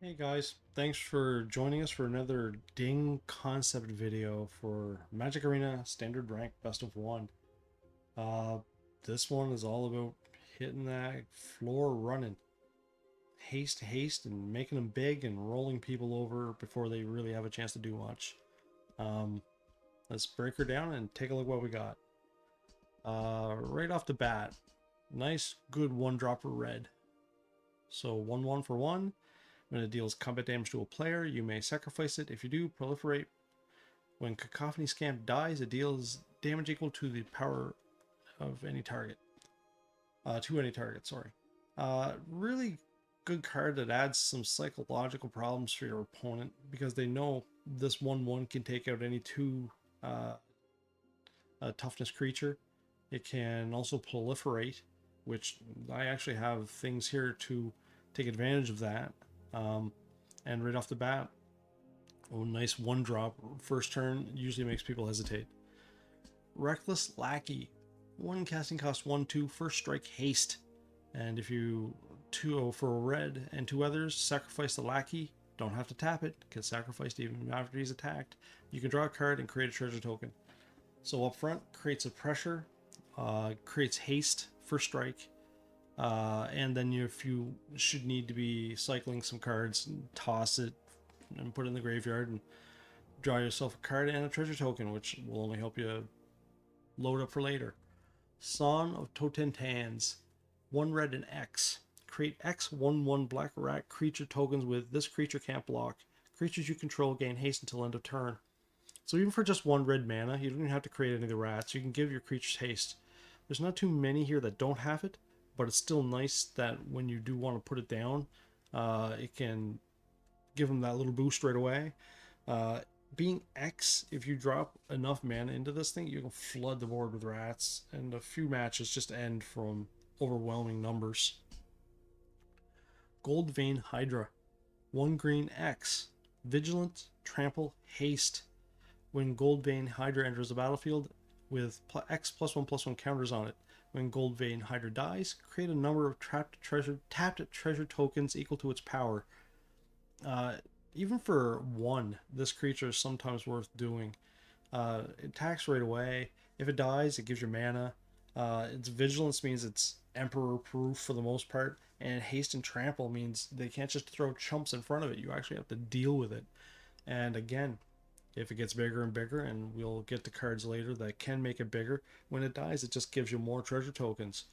Hey guys, thanks for joining us for another Ding concept video for Magic Arena Standard Rank Best of One. Uh, this one is all about hitting that floor running. Haste, haste, and making them big and rolling people over before they really have a chance to do much. Um, let's break her down and take a look what we got. Right off the bat, nice, good one dropper red. So 1-1 for 1. When it deals combat damage to a player, you may sacrifice it. If you do, proliferate. When Cacophony Scamp dies, it deals damage equal to the power of any target. To any target, sorry. Really good card that adds some psychological problems for your opponent because they know this 1-1 can take out any two toughness creature. It can also proliferate, which I actually have things here to take advantage of that. And right off the bat, oh, nice one drop. First turn usually makes people hesitate. Reckless Lackey. One casting cost 1/2, first strike haste. And if you 2-0 for a red and two others, sacrifice the Lackey. Don't have to tap it, gets sacrificed even after he's attacked. You can draw a card and create a treasure token. So up front, creates a pressure, creates haste, first strike, and then if you should need to be cycling some cards, toss it and put it in the graveyard and draw yourself a card and a treasure token, which will only help you load up for later. Song of Totentans. One red and X. Create X 1/1 black rat creature tokens with this creature can't block. Creatures you control gain haste until end of turn. So even for just one red mana, you don't even have to create any of the rats. You can give your creatures haste. There's not too many here that don't have it, but it's still nice that when you do want to put it down, it can give them that little boost right away. Uh, Being X, if you drop enough mana into this thing, you can flood the board with rats, and a few matches just end from overwhelming numbers. Gold Vein Hydra. One green X. Vigilant, Trample, Haste. When Gold Vein Hydra enters the battlefield with X +1/+1 counters on it. When Gold Vein Hydra dies, create a number of tapped treasure tokens equal to its power. Uh, Even for one, this creature is sometimes worth doing. It attacks right away. If it dies, it gives you mana. Its vigilance means it's emperor proof for the most part, and haste and trample means they can't just throw chumps in front of it. You actually have to deal with it. And again, if it gets bigger and bigger, and we'll get to cards later that can make it bigger, when it dies, it just gives you more treasure tokens,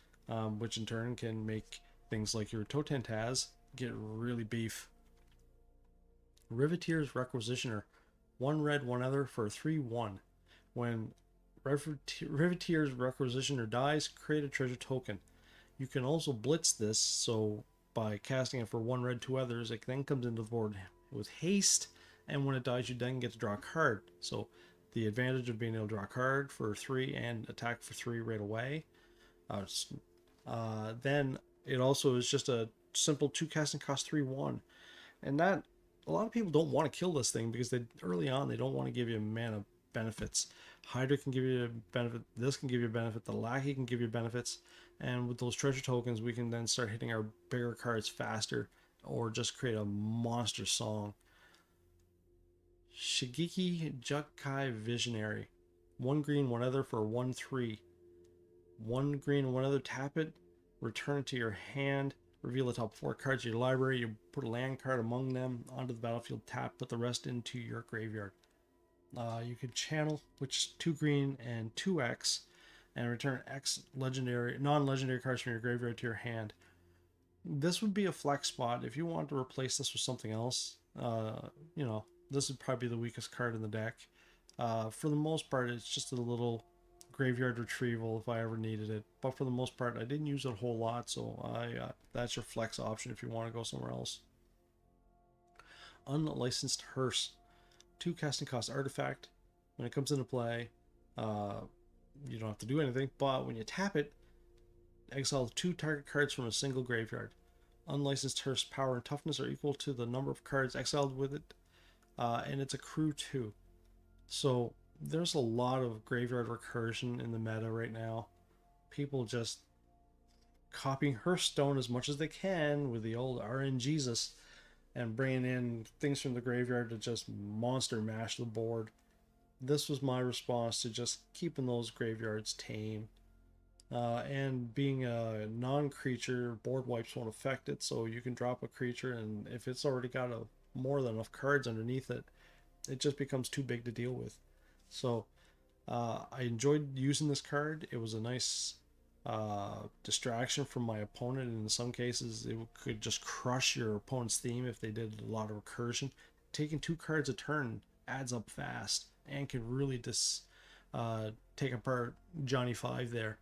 which in turn can make things like your Totentaz get really beef. Riveteer's Requisitioner. One red, one other for 3/1. When Riveteer's Requisitioner dies, create a treasure token. You can also blitz this, so by casting it for one red, two others, it then comes into the board with haste, and when it dies, you then get to draw a card. So the advantage of being able to draw a card for 3 and attack for 3 right away. Then it also is just a simple 2 casting cost 3/1. And that a lot of people don't want to kill this thing because they early on they don't want to give you mana benefits. Hydra can give you a benefit, this can give you a benefit, the Lackey can give you benefits, and with those treasure tokens we can then start hitting our bigger cards faster or just create a monster song. Shigeki Jukai Visionary. One green, one other for 1/3. One green, one other, tap it, return it to your hand, reveal the top 4 cards of your library, you put a land card among them onto the battlefield, tap, put the rest into your graveyard. You can channel, which 2 green and 2 X, and return X legendary, non-legendary cards from your graveyard to your hand. This would be a flex spot if you want to replace this with something else. This would probably be the weakest card in the deck. For the most part, it's just a little graveyard retrieval if I ever needed it. But for the most part, I didn't use it a whole lot, so that's your flex option if you want to go somewhere else. Unlicensed Hearse. 2 casting cost artifact. When it comes into play, you don't have to do anything, but when you tap it, exile 2 target cards from a single graveyard. Unlicensed Hearse power and toughness are equal to the number of cards exiled with it, and it's a crew 2. So there's a lot of graveyard recursion in the meta right now. People just copying Hearthstone as much as they can with the old RNGesus. and bringing in things from the graveyard to just monster mash the board. This was my response to just keeping those graveyards tame. And being a non-creature, board wipes won't affect it, so you can drop a creature, and if it's already got more than enough cards underneath it, it just becomes too big to deal with. So I enjoyed using this card. It was a nice distraction from my opponent. In some cases, it could just crush your opponent's theme if they did a lot of recursion. Taking 2 cards a turn adds up fast and can really take apart Johnny Five there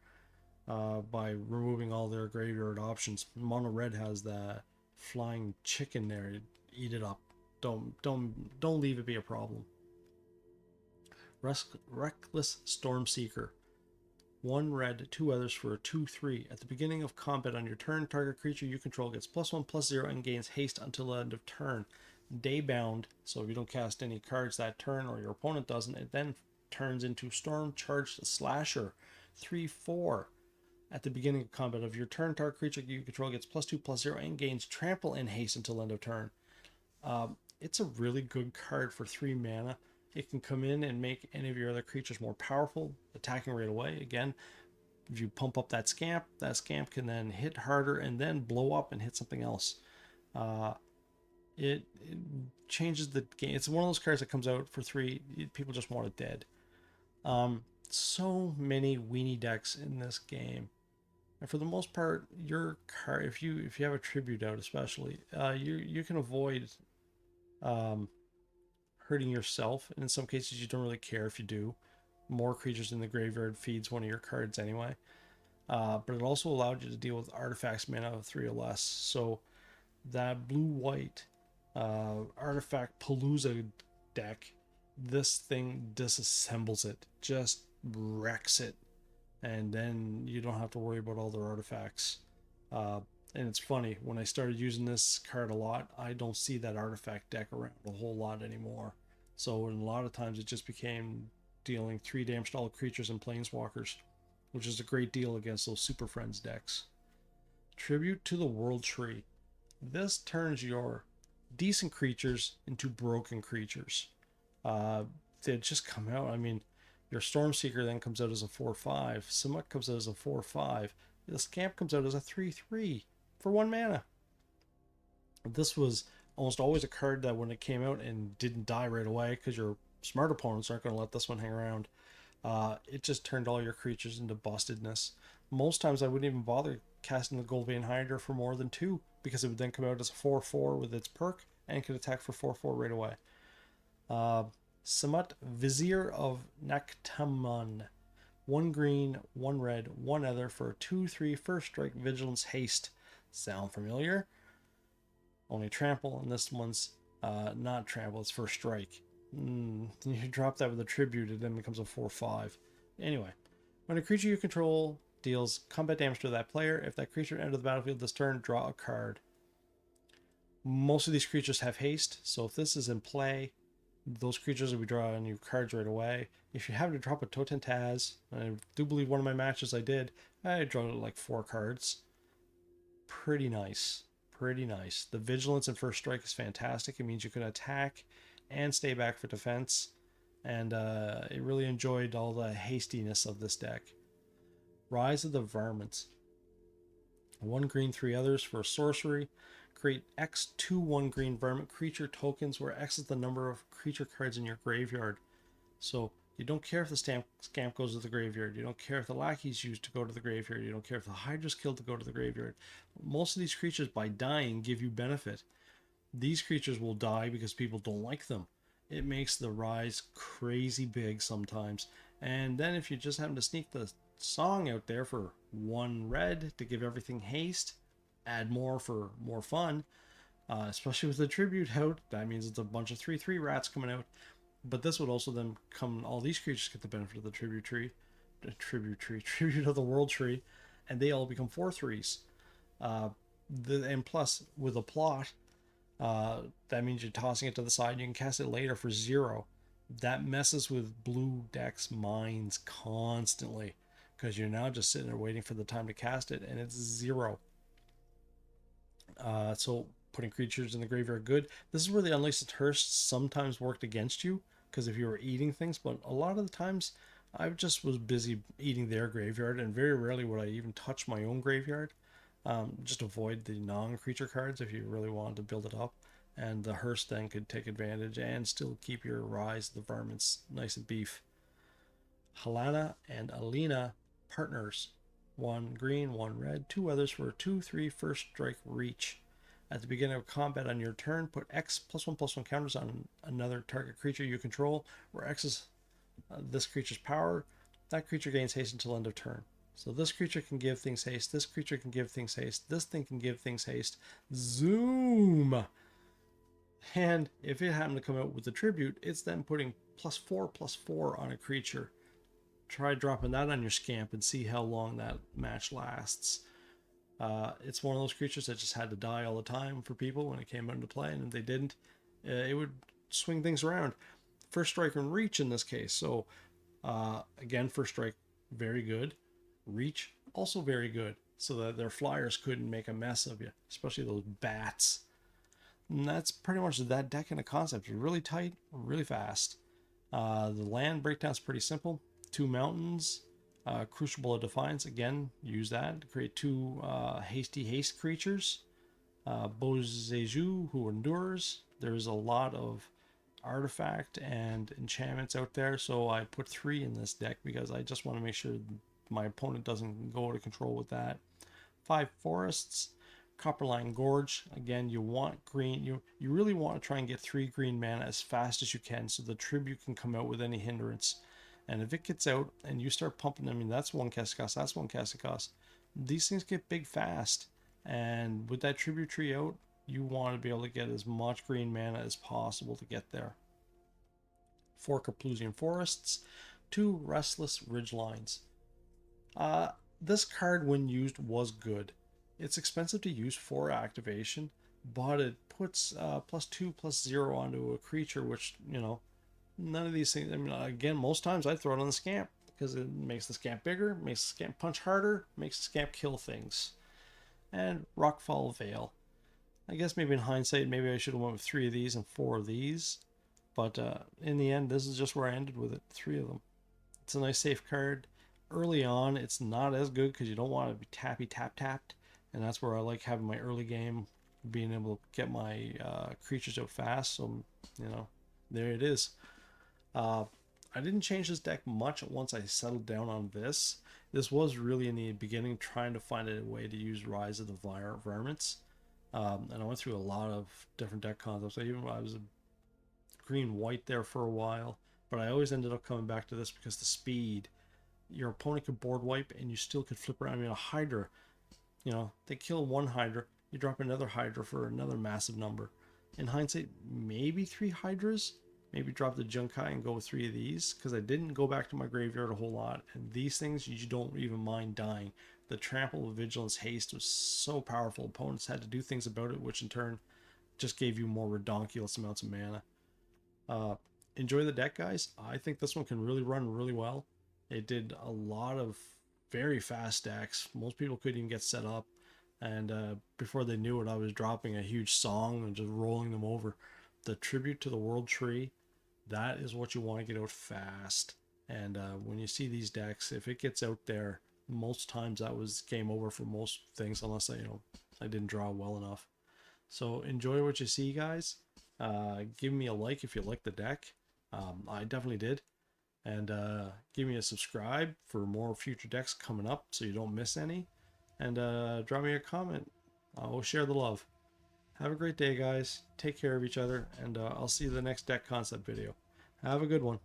by removing all their graveyard options. Mono red has that flying chicken there. Eat it up. Don't leave it be a problem. Reckless Stormseeker. 1 red, 2 others for a 2/3. At the beginning of combat on your turn, target creature you control gets +1/+0 and gains haste until the end of turn. Daybound, so if you don't cast any cards that turn or your opponent doesn't, it then turns into Storm Charged Slasher. 3/4. At the beginning of combat of your turn, target creature you control gets +2/+0 and gains trample and haste until end of turn. It's a really good card for 3 mana. It can come in and make any of your other creatures more powerful, attacking right away. Again, if you pump up that scamp can then hit harder and then blow up and hit something else. It changes the game. It's one of those cards that comes out for 3. People just want it dead. So many weenie decks in this game. And for the most part, your card, if you have a tribute out especially, you can avoid hurting yourself, and in some cases you don't really care if you do. More creatures in the graveyard feeds one of your cards anyway. But it also allowed you to deal with artifacts mana of 3 or less. So that blue-white artifact Palooza deck, this thing disassembles it, just wrecks it, and then you don't have to worry about all their artifacts. And it's funny, when I started using this card a lot, I don't see that artifact deck around a whole lot anymore. So in a lot of times it just became dealing 3 damage to all creatures and planeswalkers, which is a great deal against those Super Friends decks. Tribute to the World Tree. This turns your decent creatures into broken creatures. They just come out. I mean, your Stormseeker then comes out as a 4/5. Simic comes out as a 4/5. The Scamp comes out as a 3/3 for 1 mana. This was almost always a card that when it came out and didn't die right away, because your smart opponents aren't going to let this one hang around, it just turned all your creatures into bustedness. Most times I wouldn't even bother casting the Goldvein Hydra for more than 2, because it would then come out as a 4/4 with its perk and could attack for 4/4 right away. Samut, Vizier of Naktaman. 1 green, 1 red, 1 other for a 2/3 first strike vigilance haste. Sound familiar? Only trample, and this one's not trample, it's first strike. You drop that with a tribute, it then becomes a 4/5. Anyway, when a creature you control deals combat damage to that player, if that creature enters the battlefield this turn, draw a card. Most of these creatures have haste, so if this is in play, those creatures will be drawing you cards right away. If you happen to drop a Totentaz, I do believe one of my matches I did, I drew like 4 cards. Pretty nice. Pretty nice. The vigilance and first strike is fantastic. It means you can attack and stay back for defense. And it really enjoyed all the hastiness of this deck. Rise of the Varmints. 1 green, 3 others for a sorcery. Create X 2/1 green varmint creature tokens, where X is the number of creature cards in your graveyard. So you don't care if the scamp goes to the graveyard. You don't care if the lackey's used to go to the graveyard. You don't care if the hydra's killed to go to the graveyard. Most of these creatures, by dying, give you benefit. These creatures will die because people don't like them. It makes the rise crazy big sometimes. And then if you just happen to sneak the song out there for 1 red to give everything haste, add more for more fun, especially with the tribute out, that means it's a bunch of 3/3 rats coming out. But this would also then come, all these creatures get the benefit of the tribute of the World Tree, and they all become 4/3s. And plus, with a plot, that means you're tossing it to the side, and you can cast it later for 0. That messes with blue decks' minds constantly, because you're now just sitting there waiting for the time to cast it, and it's 0. So putting creatures in the graveyard good. This is where the Unlicensed Hearst sometimes worked against you, because if you were eating things, but a lot of the times I just was busy eating their graveyard, and very rarely would I even touch my own graveyard. Just avoid the non-creature cards if you really wanted to build it up, and the Hearst then could take advantage and still keep your Rise of the Varmints nice and beef. Helena and Alina, partners. 1 green, 1 red, 2 others for a 2/3 first strike reach. At the beginning of combat on your turn, put X +1/+1 counters on another target creature you control, where X is this creature's power. That creature gains haste until end of turn. So this creature can give things haste, this creature can give things haste, this thing can give things haste. Zoom! And if it happened to come out with the tribute, it's then putting +4/+4 on a creature. Try dropping that on your Scamp and see how long that match lasts. It's one of those creatures that just had to die all the time for people when it came into play, and if they didn't, it would swing things around. First strike and reach in this case. So again, first strike, very good. Reach, also very good, so that their flyers couldn't make a mess of you, especially those bats. And that's pretty much that deck in a concept. It's really tight, really fast. The land breakdown's pretty simple. 2 mountains, Crucible of Defiance, again, use that to create 2 hasty haste creatures. Bozeju, who endures. There's a lot of artifact and enchantments out there, so I put 3 in this deck because I just want to make sure my opponent doesn't go out of control with that. 5 forests, Copperline Gorge. Again, you want green. You really want to try and get 3 green mana as fast as you can, so the tribute can come out with any hindrance. And if it gets out and you start pumping, I mean, that's 1 cast cost, that's 1 cast cost. These things get big fast. And with that tribute tree out, you want to be able to get as much green mana as possible to get there. 4 Kaplusian Forests, 2 Restless Ridgelines. This card, when used, was good. It's expensive to use for activation, but it puts +2/+0 onto a creature, which, you know, none of these things. I mean, again, most times I throw it on the Scamp because it makes the Scamp bigger, makes the Scamp punch harder, makes the Scamp kill things. And Rockfall Vale. I guess maybe in hindsight, maybe I should have went with 3 of these and 4 of these. But in the end, this is just where I ended with it. 3 of them. It's a nice safe card. Early on, it's not as good because you don't want to be tapped. And that's where I like having my early game, being able to get my creatures out fast. So, you know, there it is. I didn't change this deck much once I settled down on this. This was really in the beginning trying to find a way to use Rise of the Varmints. And I went through a lot of different deck concepts. I was a green-white there for a while, but I always ended up coming back to this because the speed. Your opponent could board wipe and you still could flip around. I mean, a Hydra, you know, they kill 1 Hydra, you drop another Hydra for another massive number. In hindsight, maybe 3 Hydras. Maybe drop the Junkai and go with 3 of these, because I didn't go back to my graveyard a whole lot. And these things, you don't even mind dying. The Trample, Vigilance, Haste was so powerful. Opponents had to do things about it, which in turn just gave you more redonkulous amounts of mana. Enjoy the deck, guys. I think this one can really run really well. It did a lot of very fast stacks. Most people couldn't even get set up. And before they knew it, I was dropping a huge song and just rolling them over. The Tribute to the World Tree, that is what you want to get out fast. And when you see these decks, if it gets out there, most times that was game over for most things, unless I didn't draw well enough. So enjoy what you see, guys. Give me a like if you like the deck. I definitely did. And give me a subscribe for more future decks coming up so you don't miss any. And drop me a comment. We'll share the love. Have a great day, guys. Take care of each other, and I'll see you in the next deck concept video. Have a good one.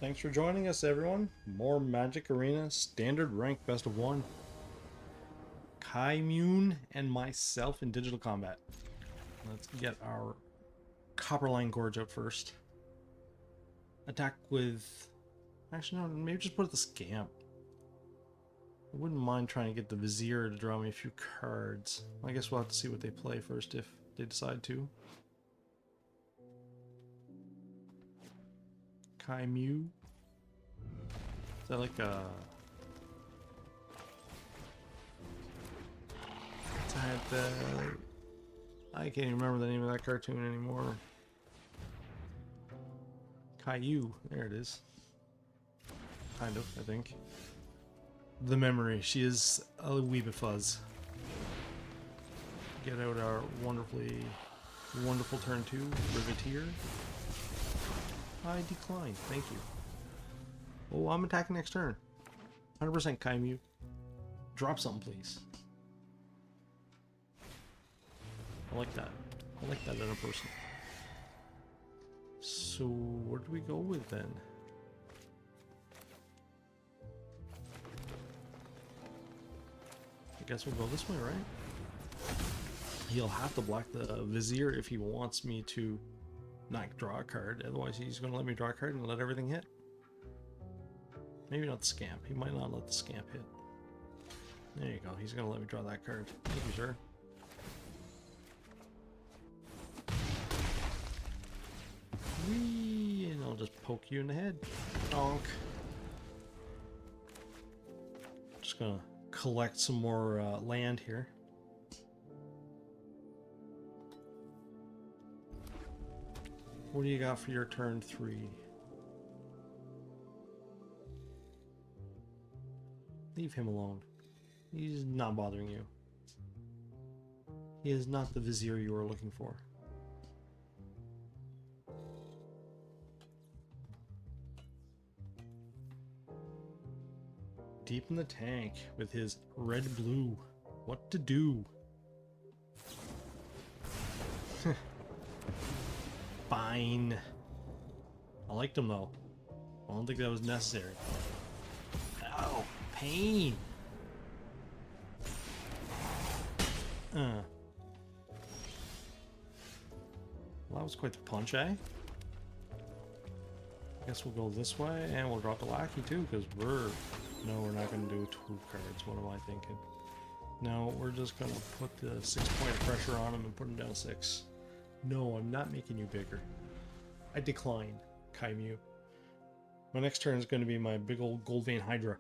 Thanks for joining us, everyone. More Magic Arena Standard Rank Best of 1. Kaimune and myself in Digital Combat. Let's get our Copperline Gorge out first. Attack with... Actually, no, maybe just put it the Scamp. I wouldn't mind trying to get the Vizier to draw me a few cards. I guess we'll have to see what they play first if they decide to. Kai Mew. Is that like a... I can't even remember the name of that cartoon anymore. Caillou, there it is. Kind of, I think. The memory, she is a wee bit fuzz. Get out our wonderful turn 2, Riveteer. I decline, thank you. Oh, I'm attacking next turn. 100% Kai Mew. Drop something, please. I like that. I like that in a person. So, where do we go with then? I guess we'll go this way, right? He'll have to block the Vizier if he wants me to not draw a card. Otherwise, he's going to let me draw a card and let everything hit. Maybe not the Scamp. He might not let the Scamp hit. There you go. He's going to let me draw that card. Thank you, sir. Whee! And I'll just poke you in the head. Donk. Just going to collect some more land here. What do you got for your turn 3? Leave him alone. He's not bothering you. He is not the Vizier you were looking for. Deep in the tank with his red-blue. What to do? Fine. I liked him though. I don't think that was necessary. Ow, pain. Well, that was quite the punch, eh? Guess we'll go this way and we'll drop the Lackey too, because no, we're not going to do 2 cards. What am I thinking? No, we're just going to put the 6-point pressure on him and put him down 6. No, I'm not making you bigger. I decline, Kai Mew. My next turn is going to be my big old Goldvein Hydra.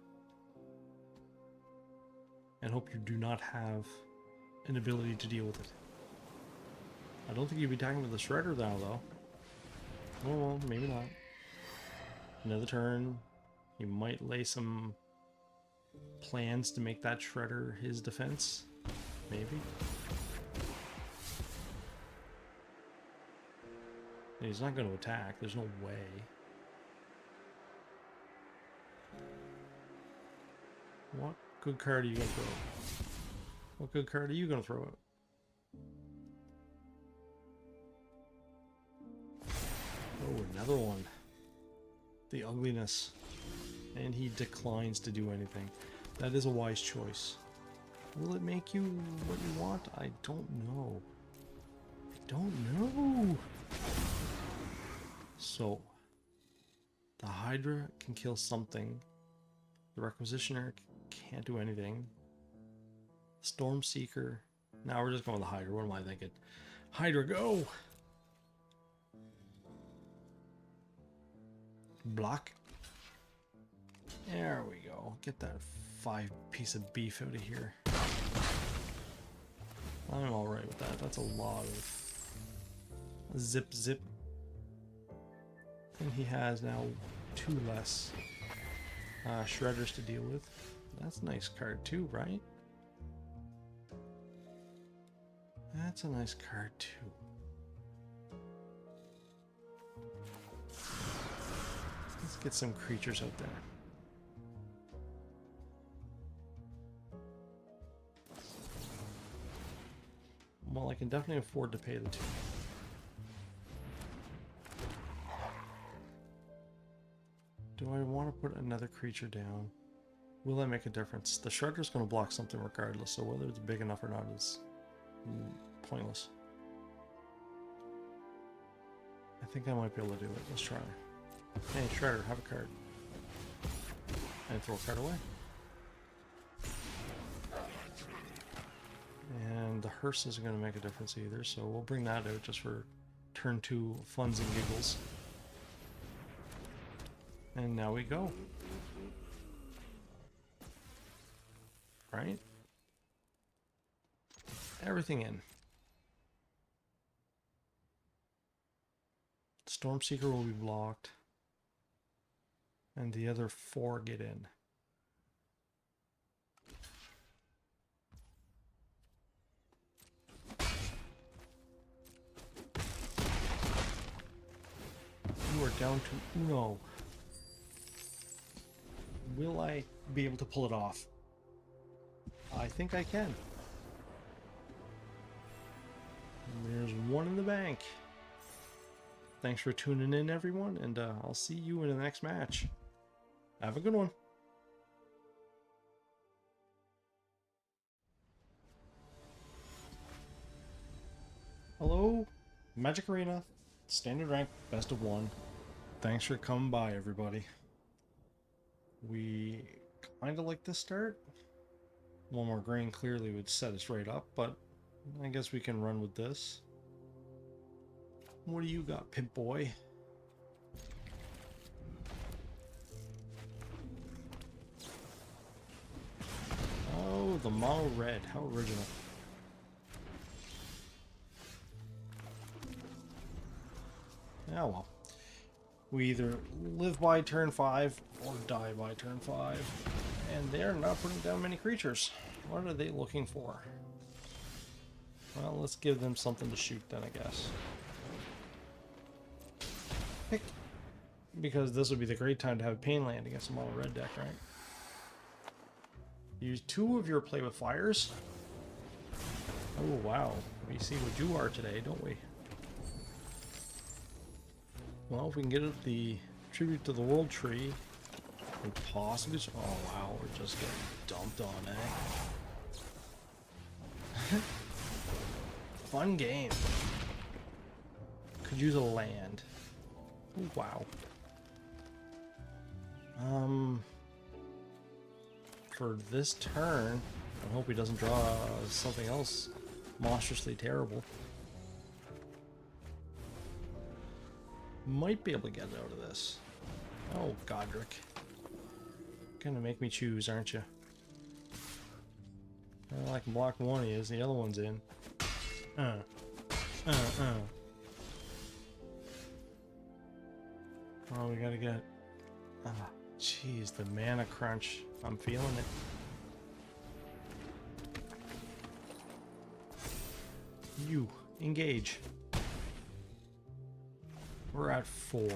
And hope you do not have an ability to deal with it. I don't think you'd be attacking with the Shredder now, though. Oh, well, maybe not. Another turn. You might lay some plans to make that Shredder his defense. Maybe. He's not going to attack. There's no way. What good card are you going to throw? What good card are you going to throw out? Oh, another one. The ugliness. And he declines to do anything. That is a wise choice. Will it make you what you want? I don't know. I don't know. So, the Hydra can kill something. The Requisitioner can't do anything. Storm Seeker. Now we're just going with the Hydra. What am I thinking? Hydra, go! Block. There we go. Get that 5-piece of beef out of here. I'm alright with that. That's a lot of zip zip. And he has now 2 less shredders to deal with. That's a nice card too, right? That's a nice card too. Let's get some creatures out there. Well, I can definitely afford to pay the 2. Do I want to put another creature down? Will that make a difference? The Shredder's going to block something regardless, so whether it's big enough or not is pointless. I think I might be able to do it. Let's try. Hey, Shredder, have a card. And throw a card away. And the hearse isn't going to make a difference either, so we'll bring that out just for turn 2 funs and giggles. And now we go. Right? Everything in. Stormseeker will be blocked. And the other 4 get in. You are down to Uno. Will I be able to pull it off? I think I can. There's one in the bank. Thanks for tuning in, everyone, and I'll see you in the next match. Have a good one. Hello, Magic Arena, standard rank, best of 1. Thanks for coming by, everybody. We kind of like this start. One more green clearly would set us right up, but I guess we can run with this. What do you got, Pimp Boy? Oh, the mono red. How original. Yeah, well. We either live by turn 5 or die by turn 5. And they're not putting down many creatures. What are they looking for? Well, let's give them something to shoot then, I guess. Pick. Because this would be the great time to have a pain land against a mono red deck, right? Use 2 of your play with fires. Oh, wow. We see what you are today, don't we? Well, if we can get it the tribute to the world tree, and possibly... Oh, wow, we're just getting dumped on, eh? Fun game. Could use a land. Oh, wow. For this turn, I hope he doesn't draw something else monstrously terrible. Might be able to get it out of this. Oh, Godric. Gonna make me choose, aren't you? Well, I can block one of these, the other one's in. Oh, we gotta get... Ah, jeez, the mana crunch. I'm feeling it. You, engage. We're at 4.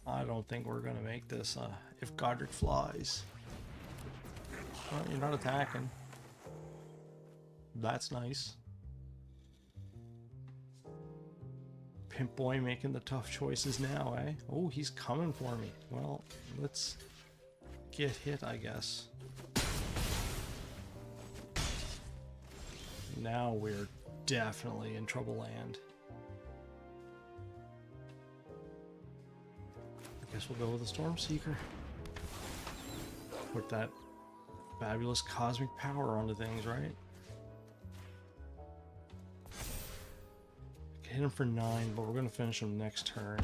I don't think we're gonna make this if Godric flies. Well, you're not attacking. That's nice. Pimp Boy making the tough choices now, eh? Oh, he's coming for me. Well, let's get hit, I guess. Now we're definitely in trouble land. I guess we'll go with the Stormseeker. Put that fabulous cosmic power onto things, right? Hit him for 9, but we're going to finish him next turn.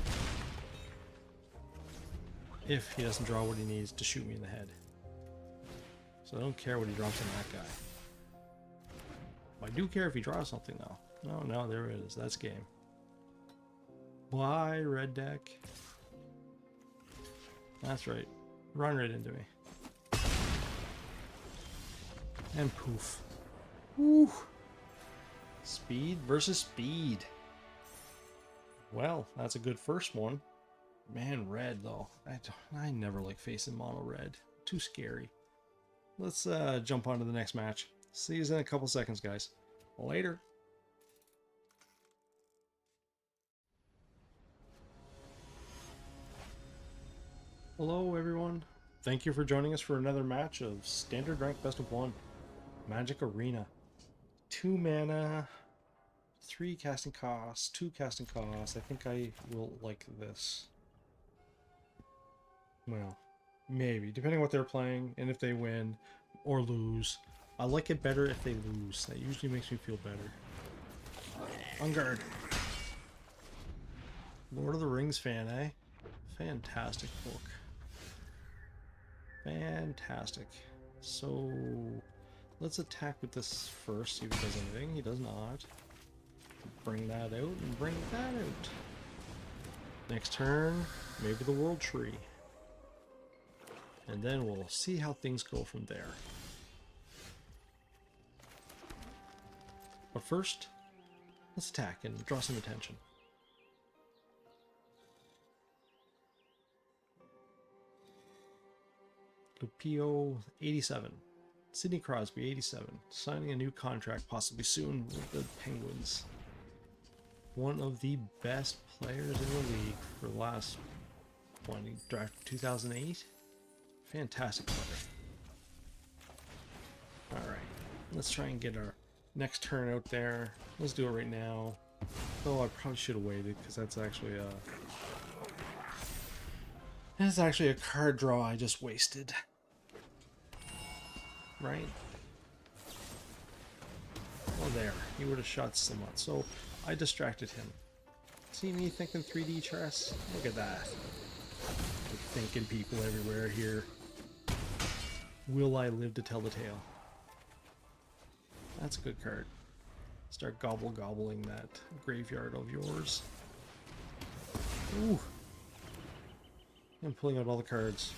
If he doesn't draw what he needs to shoot me in the head. So I don't care what he drops on that guy. I do care if he draws something though. Oh no, there it is. That's game. Bye, red deck. That's right. Run right into me. And poof. Woo! Speed versus speed. Well, that's a good first one. Man, red though. I never like facing mono red. Too scary. Let's jump on to the next match. See you in a couple seconds, guys. Later. Hello, everyone. Thank you for joining us for another match of Standard Rank Best of 1. Magic Arena. 2 mana, 3 casting costs, 2 casting costs. I think I will like this. Well, maybe, depending on what they're playing and if they win or lose. I like it better if they lose. That usually makes me feel better. On guard. Lord of the Rings fan, eh? Fantastic book. Fantastic. So let's attack with this first, see if he does anything. He does not. Bring that out and bring that out. Next turn, maybe the World Tree. And then we'll see how things go from there. But first, let's attack and draw some attention. Lupio 87. Sidney Crosby 87. Signing a new contract possibly soon with the Penguins. One of the best players in the league for the last one. He drafted 2008. Fantastic player. Alright. Let's try and get our next turn out there. Let's do it right now. Though I probably should have waited because that's actually a card draw I just wasted. Right? Oh, there. He would have shot somewhat. So I distracted him. See me thinking 3D chess? Look at that. We're thinking people everywhere here. Will I live to tell the tale? That's a good card. Start gobbling that graveyard of yours. Ooh. I'm pulling out all the cards.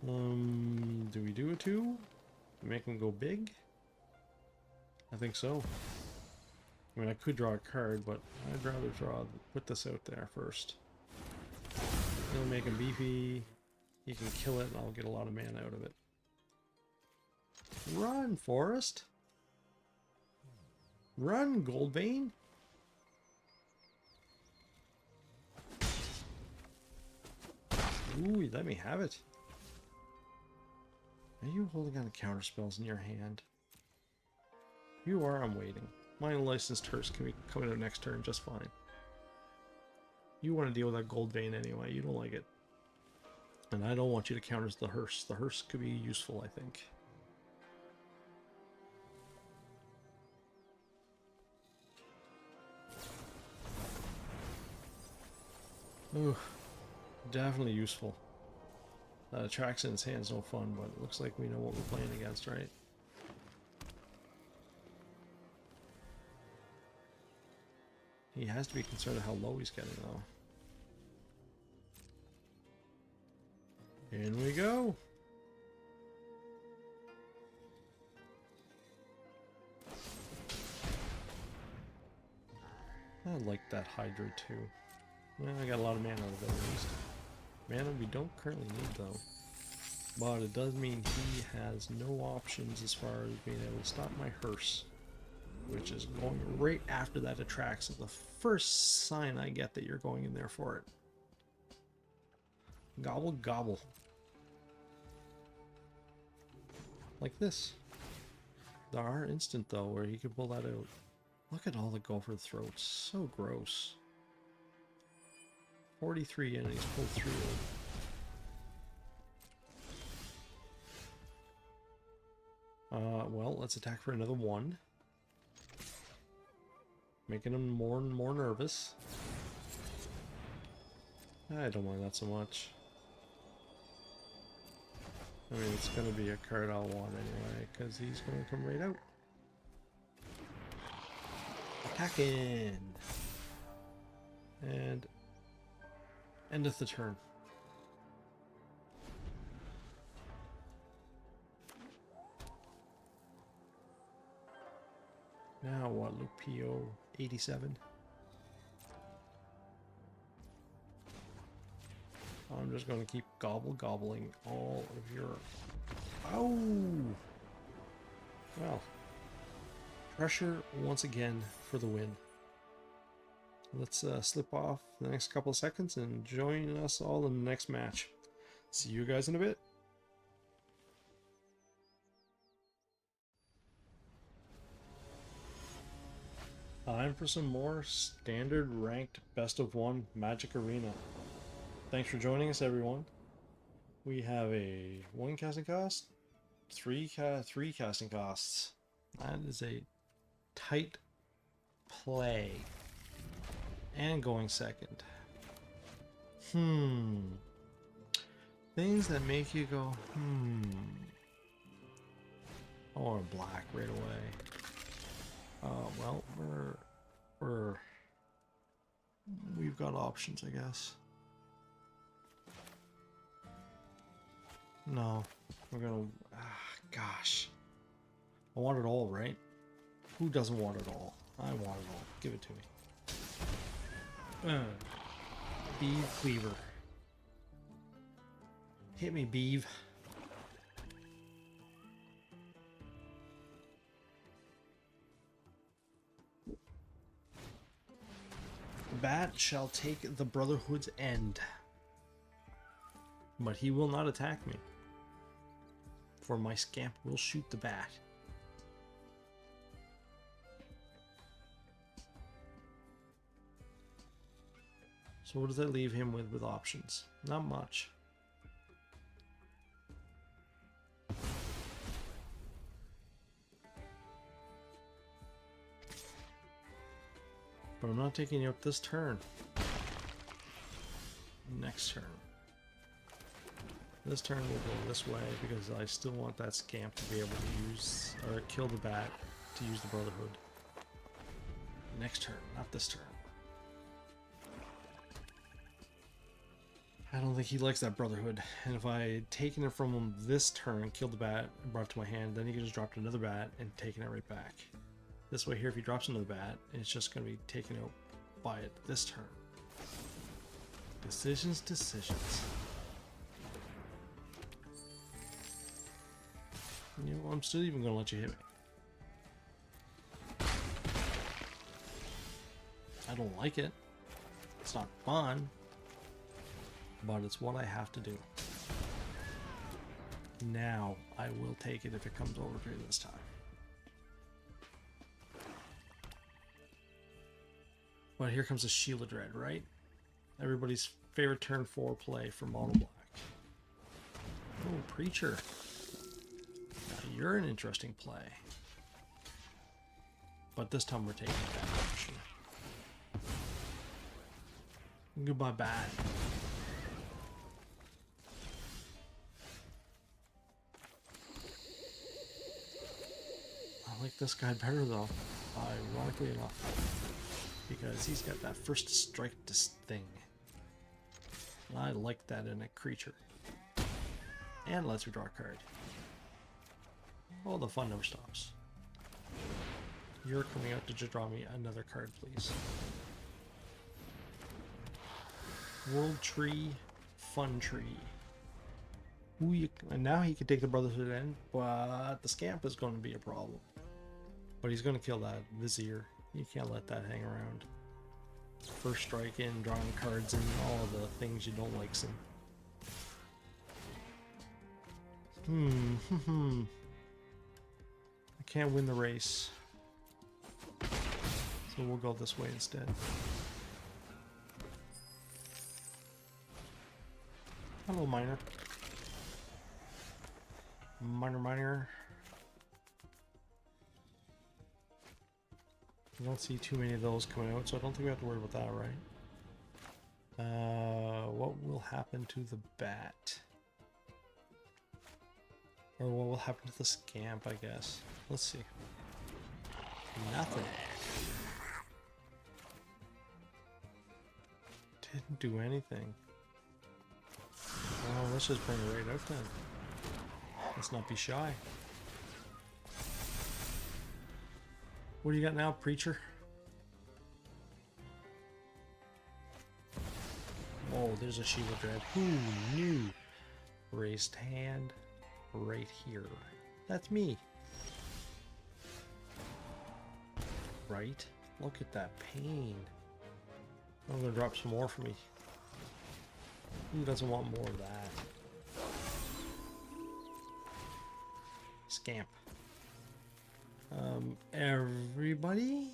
Do we do a 2? Make them go big? I think so. I mean, I could draw a card, but I'd rather put this out there first. It'll make him beefy. He can kill it, and I'll get a lot of mana out of it. Run, Forest! Run, Goldvein! Ooh, let me have it. Are you holding on to counter spells in your hand? You are, I'm waiting. My unlicensed Hearse can be coming out next turn just fine. You want to deal with that Goldvein anyway, you don't like it. And I don't want you to counter the Hearse. The Hearse could be useful, I think. Ooh, definitely useful. Atraxa in his hand's no fun, but it looks like we know what we're playing against, right? He has to be concerned of how low he's getting, though. In we go! I like that Hydra too. Well, I got a lot of mana out of it at least. Mana we don't currently need though. But it does mean he has no options as far as being able to stop my Hearse. Which is going right after that Atraxa. The first sign I get that you're going in there for it. Gobble gobble. Like this. There are instant though where he can pull that out. Look at all the Gopher Throats. So gross. 43 enemies pulled through. Well, let's attack for another 1. Making him more and more nervous. I don't mind that so much. I mean, it's going to be a card I'll want anyway, because he's going to come right out. Attacking! And end of the turn. Now what, Lupio 87? I'm just going to keep gobbling all of your... Oh! Well, pressure once again for the win. Let's slip off the next couple of seconds and join us all in the next match. See you guys in a bit. Time for some more standard ranked best of 1 Magic Arena. Thanks for joining us, everyone. We have a 1 casting cost, 3 casting costs. That is a tight play. And going second. Things that make you go, I want a black right away. Well, we've got options, I guess. No, we're gonna, gosh. I want it all, right? Who doesn't want it all? I want it all. Give it to me. Beeve Cleaver. Hit me, Beeve. The bat shall take the Brotherhood's end, but he will not attack me, for my scamp will shoot the bat. So what does that leave him with options? Not much. But I'm not taking you up this turn. Next turn. This turn will go this way because I still want that scamp to be able to use, or kill the bat to use the Brotherhood. Next turn, not this turn. I don't think he likes that Brotherhood. And if I had taken it from him this turn, killed the bat, and brought it to my hand, then he could just dropped another bat and taken it right back. This way here, if he drops another bat, it's just going to be taken out by it this turn. Decisions, decisions. You know, I'm still even going to let you hit me. I don't like it. It's not fun. But it's what I have to do. Now, I will take it if it comes over to me this time. But here comes a Sheila Dread, right? Everybody's favorite turn 4 play for Mono Black. Oh, Preacher. Now you're an interesting play. But this time we're taking that option. Goodbye, bat. I like this guy better though, ironically enough, because he's got that first strike thing. I like that in a creature. And lets me draw a card. Oh, the fun never stops. You're coming out to just draw me another card, please. World Tree, Fun Tree. Ooh, and now he can take the Brotherhood in, but the Scamp is going to be a problem. But he's going to kill that Vizier. You can't let that hang around. First strike in, drawing cards in, all the things you don't like seeing. I can't win the race. So we'll go this way instead. Hello, Miner. Miner. I don't see too many of those coming out, so I don't think we have to worry about that, right? What will happen to the bat? Or what will happen to the Scamp, I guess. Let's see. Nothing. Didn't do anything. Well, let's just bring it right out then. Let's not be shy. What do you got now, Preacher? Oh, there's a Shiva Dread. Who knew? Raised hand right here. That's me. Right? Look at that pain. I'm gonna drop some more for me. Who doesn't want more of that? Scamp. Everybody?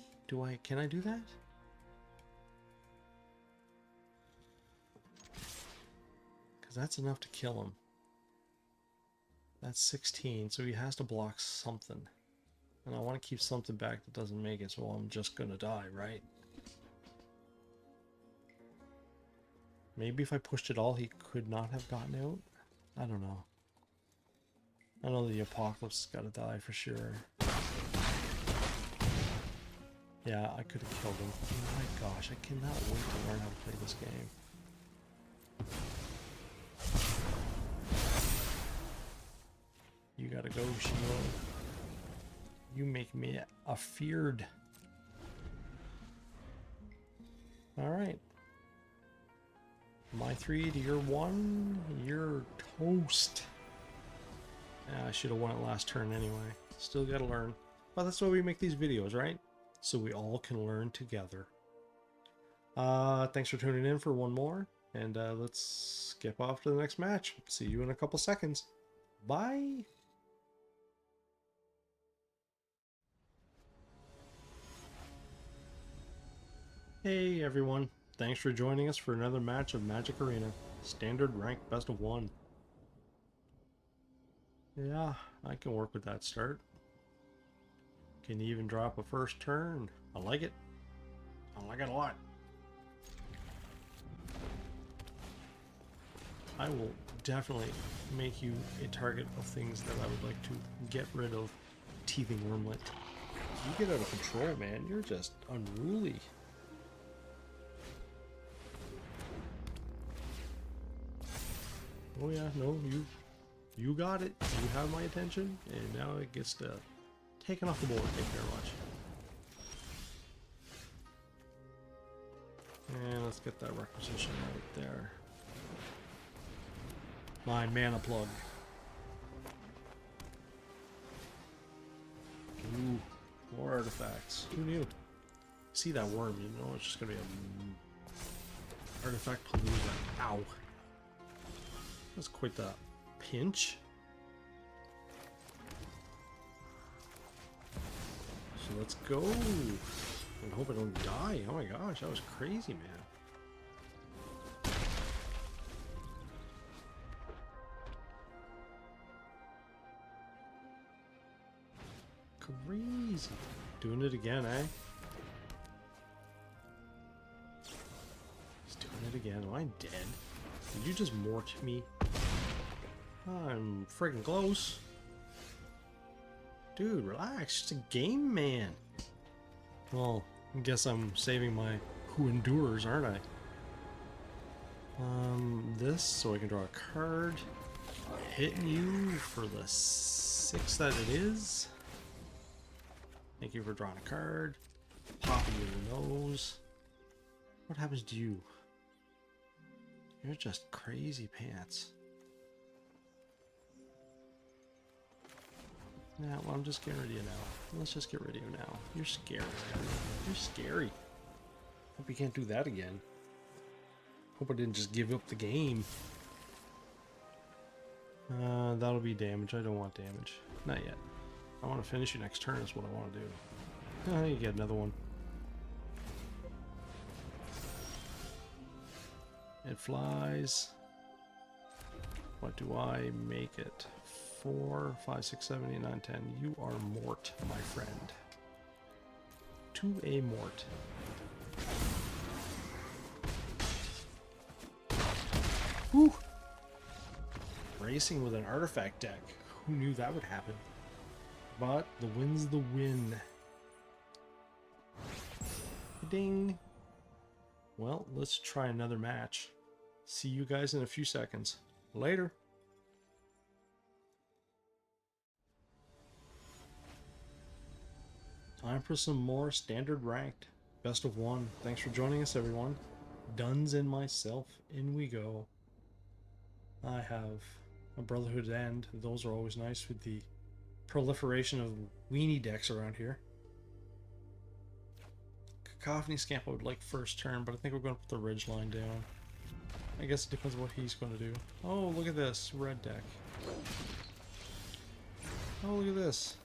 Can I do that? Because that's enough to kill him. That's 16, so he has to block something. And I want to keep something back that doesn't make it, so I'm just gonna die, right? Maybe if I pushed it all, he could not have gotten out. I don't know. I know the Apocalypse has got to die for sure. Yeah, I could have killed him. Oh my gosh, I cannot wait to learn how to play this game. You gotta go, Shimo. You make me afeared. Alright. My 3 to your 1. You're toast. I should have won it last turn anyway. Still gotta learn. But that's why we make these videos, right? So we all can learn together. Thanks for tuning in for one more. And let's skip off to the next match. See you in a couple seconds. Bye! Hey everyone. Thanks for joining us for another match of Magic Arena. Standard rank best of 1. Yeah, I can work with that start. Can even drop a first turn. I like it. I like it a lot. I will definitely make you a target of things that I would like to get rid of. Teething Wormlet. You get out of control, man. You're just unruly. Oh yeah, no, you got it. You have my attention, and now it gets taken off the board. Thank you very much. And let's get that requisition right there. My mana plug. Ooh, more artifacts. Who knew? See that worm, you know it's just gonna be a artifact palooza. Ow. That's quite the pinch. So let's go. I hope I don't die. Oh my gosh, that was crazy, man. Crazy. Doing it again, eh? He's doing it again. Am I dead? Did you just mort me? I'm freaking close. Dude, relax. Just a game, man. Well, I guess I'm saving my who endures, aren't I? This, so I can draw a card. Hitting you for the 6 that it is. Thank you for drawing a card. Popping you in the nose. What happens to you? You're just crazy pants. Nah, well, I'm just getting rid of you now. Let's just get rid of you now. You're scary. You're scary. Hope you can't do that again. Hope I didn't just give up the game. That'll be damage. I don't want damage. Not yet. I want to finish you next turn is what I want to do. You get another one. It flies. What do I make it? 4, 5, 6, 7, 8, 9, 10. You are mort, my friend. To a mort. Whew! Racing with an artifact deck. Who knew that would happen? But the win's the win. Ding! Well, let's try another match. See you guys in a few seconds. Later! Time for some more standard ranked. Best of 1. Thanks for joining us, everyone. Duns and myself, in we go. I have a Brotherhood End. Those are always nice with the proliferation of weenie decks around here. Cacophony Scamp I would like first turn, but I think we're going to put the Ridgeline down. I guess it depends on what he's going to do. Oh, look at this. Red deck. Oh, look at this.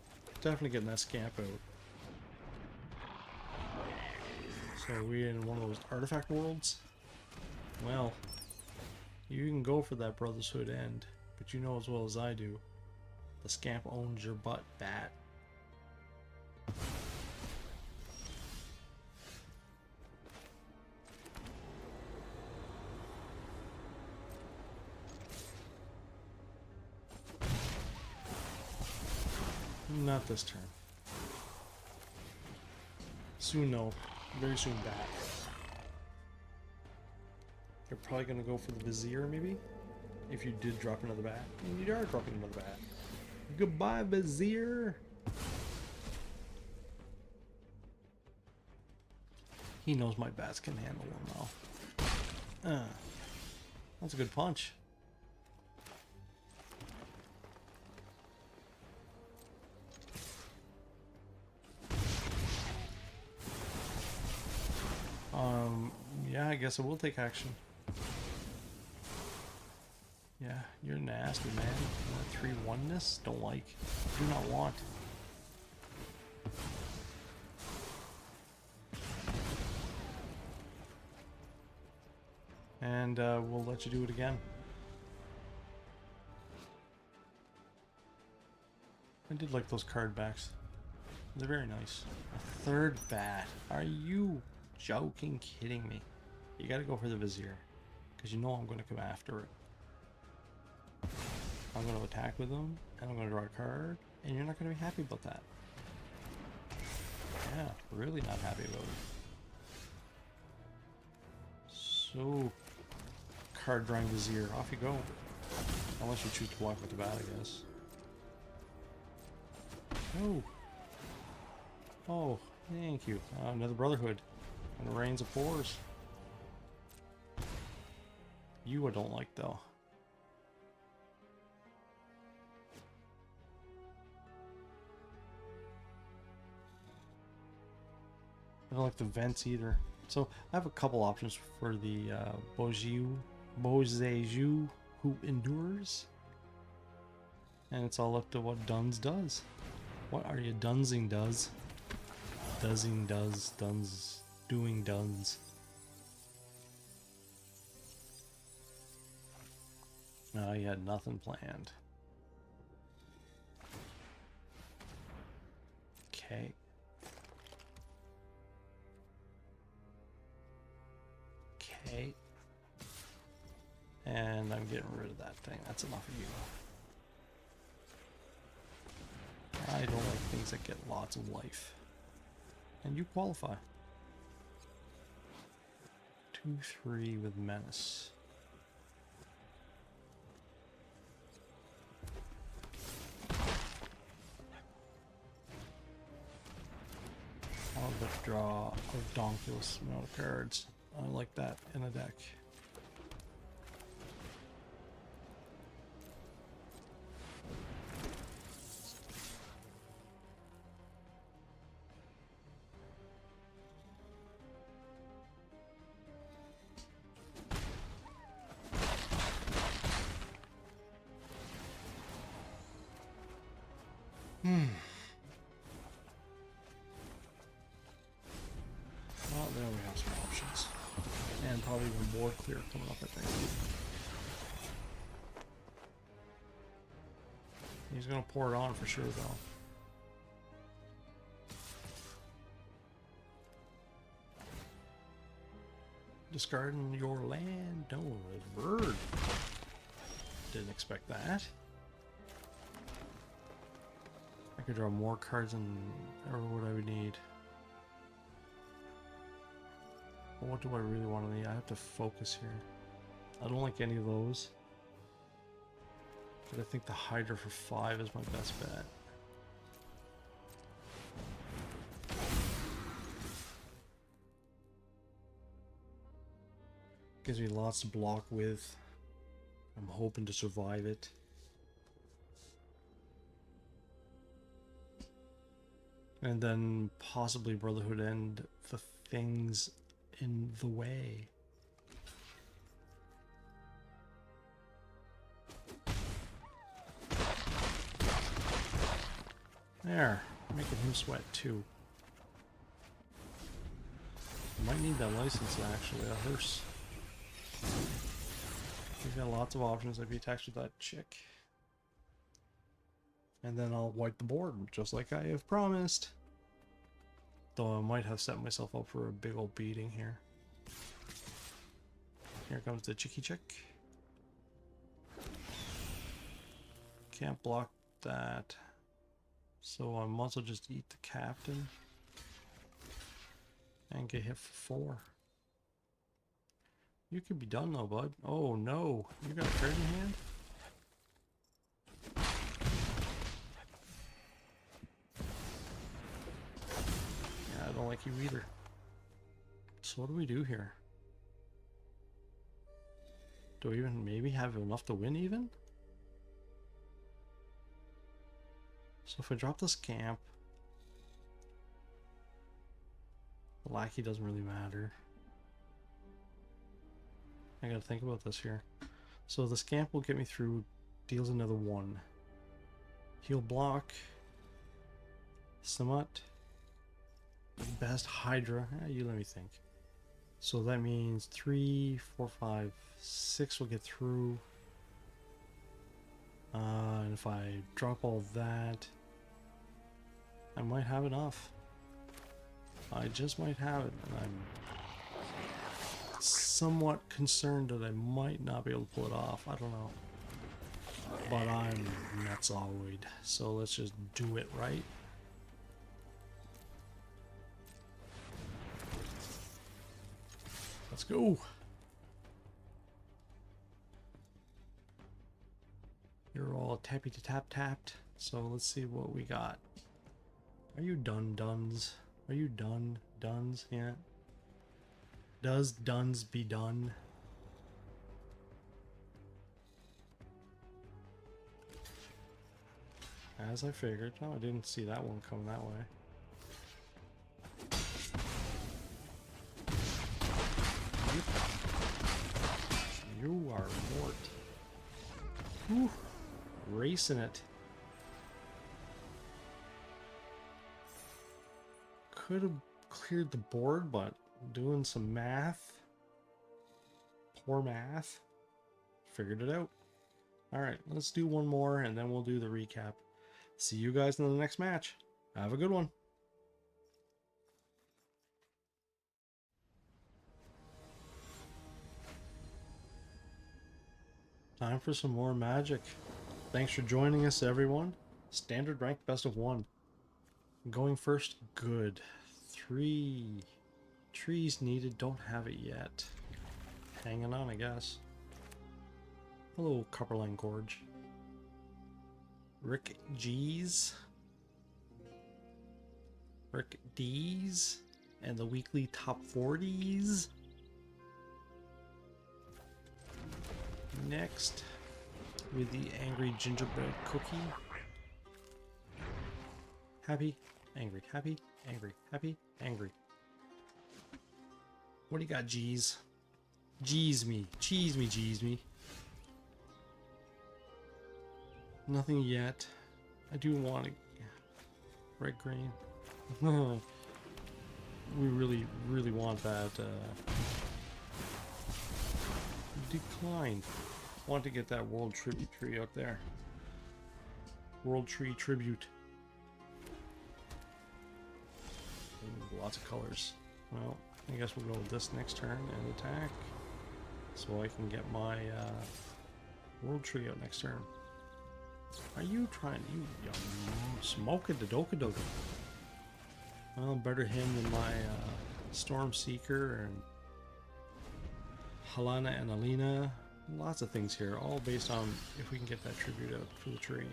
Definitely getting that Scamp out. So are we in one of those artifact worlds? Well, you can go for that Brotherhood End, but you know as well as I do, the Scamp owns your butt, bat. Not this turn. Soon, no. Very soon back. You're probably going to go for the Vizier, maybe? If you did drop another bat. And you are dropping another bat. Goodbye, Vizier! He knows my bats can handle him now. That's a good punch. Yeah, I guess I will take action. Yeah, you're nasty, man. 3-1-ness? Don't like. Do not want. And we'll let you do it again. I did like those card backs. They're very nice. A third bat. Are you joking, kidding me? You gotta go for the Vizier. Because you know I'm going to come after it. I'm going to attack with them, and I'm going to draw a card, and you're not going to be happy about that. Yeah, really not happy about it. So, card drawing Vizier, off you go. Unless you choose to walk with the bat, I guess. Oh. Oh, thank you. Another Brotherhood. And Rains of Pores. You I don't like, though. I don't like the vents either. So I have a couple options for the Bozeju who endures. And it's all up to what Duns does. What are you dunsing does? Duzzing does, Duns, doing Duns. No, you had nothing planned. Okay. Okay. And I'm getting rid of that thing. That's enough of you. I don't like things that get lots of life. And you qualify. 2-3 with Menace. I'll withdraw a donkulous amount of cards. I like that in a deck. Well, there we have some options. And probably even board clear coming up, I think. He's going to pour it on for sure, though. Discarding your land? No, a bird. Didn't expect that. I could draw more cards than ever what I would need. But what do I really want to need? I have to focus here. I don't like any of those. But I think the Hydra for 5 is my best bet. Gives me lots to block with. I'm hoping to survive it. And then possibly Brotherhood end the things in the way. There, making him sweat too. Might need that license actually, a hearse. He's got lots of options if he attacks with that chick. And then I'll wipe the board, just like I have promised. Though I might have set myself up for a big old beating here. Here comes the chicky chick. Can't block that. So I'm going to So I might as well just eat the captain and get hit for 4. You could be done though, bud. Oh no, you got a card in hand? Yeah, I don't like you either. So what do we do here? Do we even maybe have enough to win even? So if I drop the scamp, the lackey doesn't really matter. I gotta think about this here. So the scamp will get me through, deals another 1. He'll block. Simic. Best Hydra. You let me think. So that means 3, 4, 5, 6 will get through. And if I drop all that, I might have enough. I just might have it, and I'm somewhat concerned that I might not be able to pull it off. I don't know. But I'm nutsoid, so let's just do it, right? Let's go. You're all tappy to tapped. So let's see what we got. Are you done, duns? Are you done, duns? Yeah. Does duns be done? As I figured. Oh, I didn't see that one coming that way. You are mort. Whew. Racing it. Could have cleared the board, but doing some math. Poor math. Figured it out. Alright, let's do one more and then we'll do the recap. See you guys in the next match. Have a good one. Time for some more magic. Thanks for joining us, everyone. Standard rank best of 1. Going first, good. 3 trees needed, don't have it yet. Hanging on, I guess. Hello, Copperline Gorge. Rick G's. Rick D's. And the weekly top 40s. Next, with the angry gingerbread cookie. Happy, angry, happy, angry, happy, angry. What do you got, G's? G's me, cheese me, G's me. Nothing yet. I do want to... Red green. We really, really want that. Decline. Want to get that World Tribute tree up there. World Tree Tribute. Ooh, lots of colors. Well, I guess we'll go with this next turn and attack. So I can get my World Tree out next turn. Are you trying? You smoke it, the Doka Doka. Well, better him than my Storm Seeker and Helena and Alina. Lots of things here, all based on if we can get that tribute out for the tree.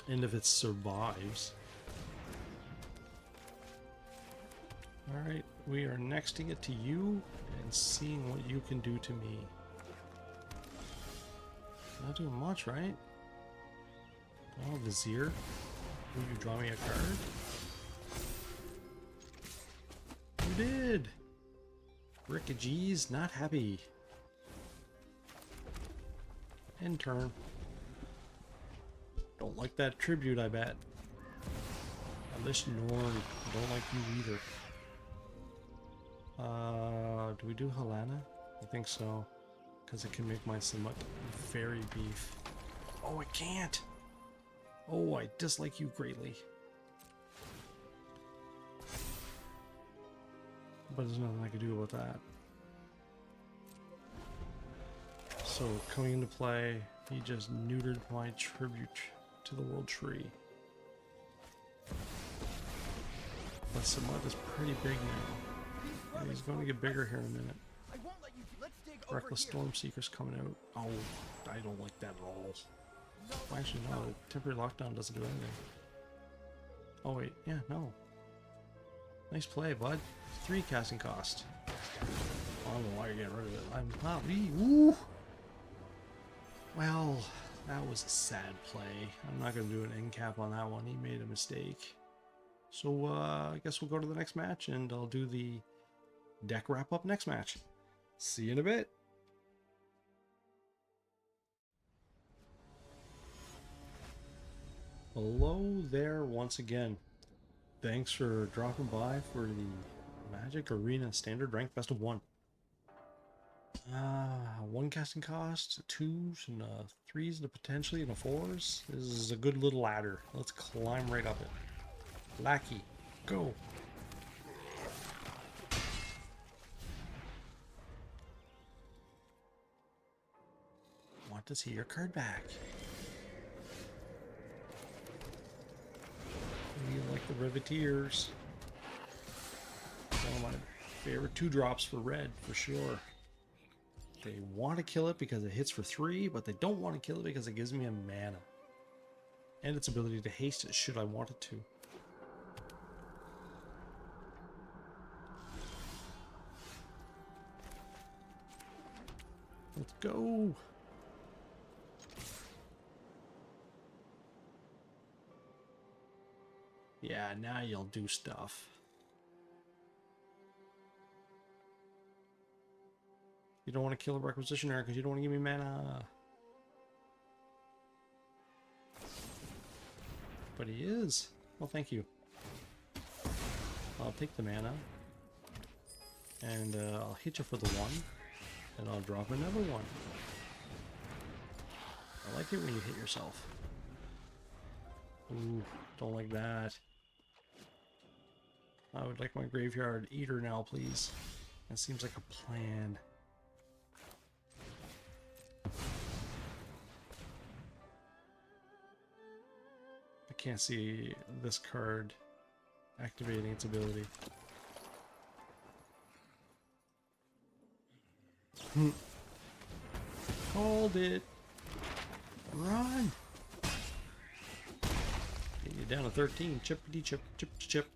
And if it survives. Alright, we are nexting it to you and seeing what you can do to me. Not doing much, right? Oh, Vizier. Will you draw me a card? You did! Rick G's not happy. End turn. Don't like that tribute, I bet. Alish Norn. Don't like you either. Do we do Helena? I think so. Because it can make my Simic very beef. Oh, it can't! Oh, I dislike you greatly. But there's nothing I can do about that. So, coming into play, he just neutered my tribute to the World Tree. But Samut is pretty big now. And he's going to get bigger here in a minute. Reckless Storm Seeker's coming out. Oh, I don't like that at all. Actually, no, temporary lockdown doesn't do anything. Oh wait, yeah, no. Nice play, bud. 3 casting cost. I don't know why you're getting rid of it. I'm not me. Woo! Well, that was a sad play. I'm not going to do an end cap on that one. He made a mistake. So, I guess we'll go to the next match, and I'll do the deck wrap-up next match. See you in a bit. Hello there once again. Thanks for dropping by for the Magic Arena Standard Rank Best of 1. 1 casting cost, 2s and 3s and potentially and a 4s. This is a good little ladder. Let's climb right up it. Lackey, go. Want to see your card back. You like the Riveteers. One of my favorite 2-drops for red, for sure. They want to kill it because it hits for 3, but they don't want to kill it because it gives me a mana. And its ability to haste it should I want it to. Let's go! Yeah, now you'll do stuff. You don't want to kill a Requisitioner because you don't want to give me mana. But he is. Well, thank you. I'll take the mana. And I'll hit you for the 1. And I'll drop another 1. I like it when you hit yourself. Ooh, don't like that. I would like my Graveyard Eater now, please. That seems like a plan. I can't see this card activating its ability. Called it. Run. Get you down to 13. Chippity chip, chip, chip.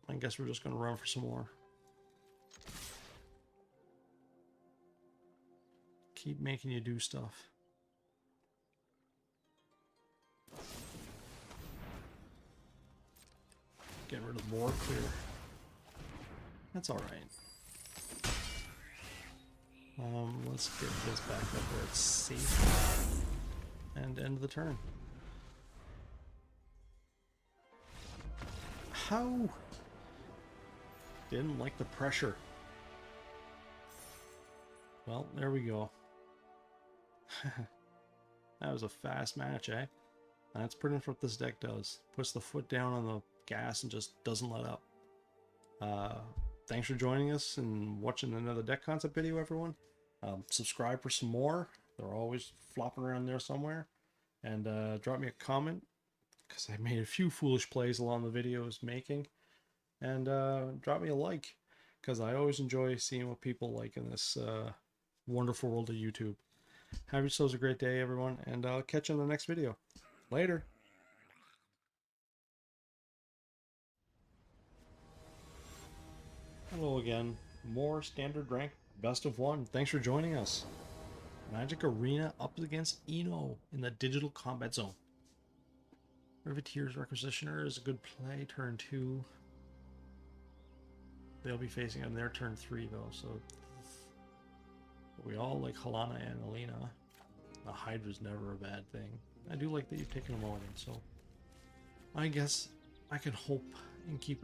I guess we're just gonna run for some more. Keep making you do stuff. Get rid of more clear. That's alright. Let's get this back up where it's safe. And end the turn. How? Didn't like the pressure. Well, there we go. That was a fast match, eh? That's pretty much what this deck does. Puts the foot down on the gas and just doesn't let up. Thanks for joining us and watching another deck concept video, everyone. Subscribe for some more. They're always flopping around there somewhere. And drop me a comment, because I made a few foolish plays along the videos making. And drop me a like, because I always enjoy seeing what people like in this wonderful world of YouTube. Have yourselves a great day, everyone, and I'll catch you in the next video. Later! Hello again. More standard rank best of 1. Thanks for joining us. Magic Arena up against Eno in the digital combat zone. Riveteer's Requisitioner is a good play, turn 2. They'll be facing on their turn 3 though, so we all like Halana and Alina. A Hydra's never a bad thing. I do like that you've taken a mulligan, so I guess I can hope and keep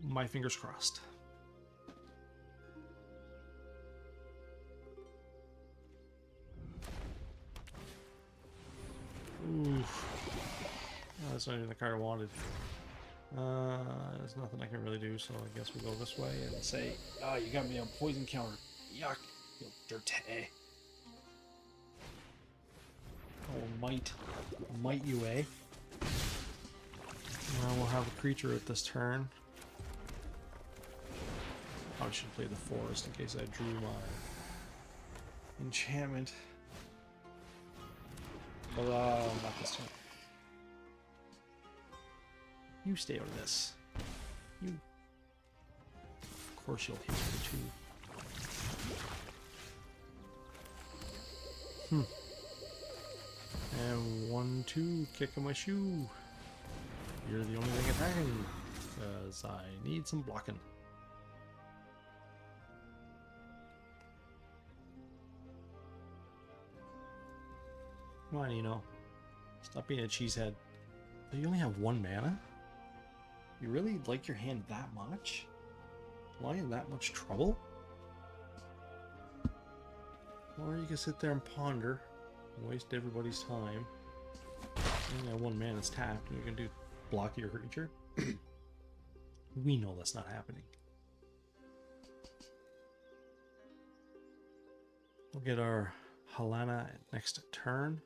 my fingers crossed. Oof. Oh, that's not even the card I wanted. There's nothing I can really do, so I guess we go this way and say, "Ah, you got me on poison counter. Yuck, you dirty." Oh, might you, eh? Now we'll have a creature at this turn. Probably should play the forest in case I drew my enchantment. But not this turn. You stay out of this. You. Of course you'll hit for 2. And 1-2, kicking my shoe. You're the only thing attacking, because I need some blocking. Come on, Eno. Stop being a cheesehead. But you only have 1 mana? You really like your hand that much? Am I in that much trouble? Or you can sit there and ponder and waste everybody's time. You only have 1 mana, it's tapped, and you can do block your creature. We know that's not happening. We'll get our Halana next turn,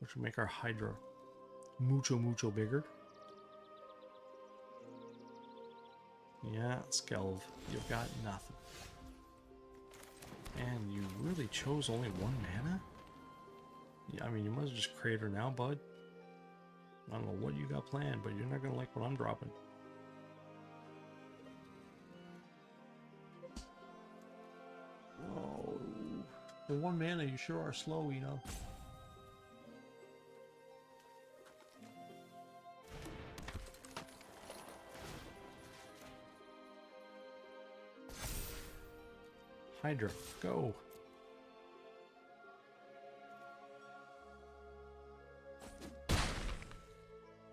which will make our Hydra mucho bigger. Yeah, Skelv, you've got nothing. And you really chose only 1 mana? Yeah, I mean, you might as well just create her now, bud. I don't know what you got planned, but you're not going to like what I'm dropping. Oh, for 1 mana, you sure are slow, you know. Hydra, go.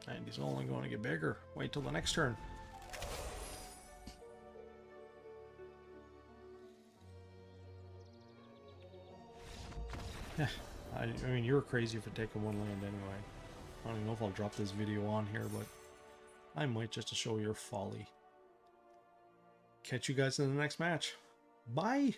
And he's only going to get bigger. Wait till the next turn. Yeah, I mean, you're crazy for taking 1 land anyway. I don't even know if I'll drop this video on here, but I might just to show your folly. Catch you guys in the next match. Bye!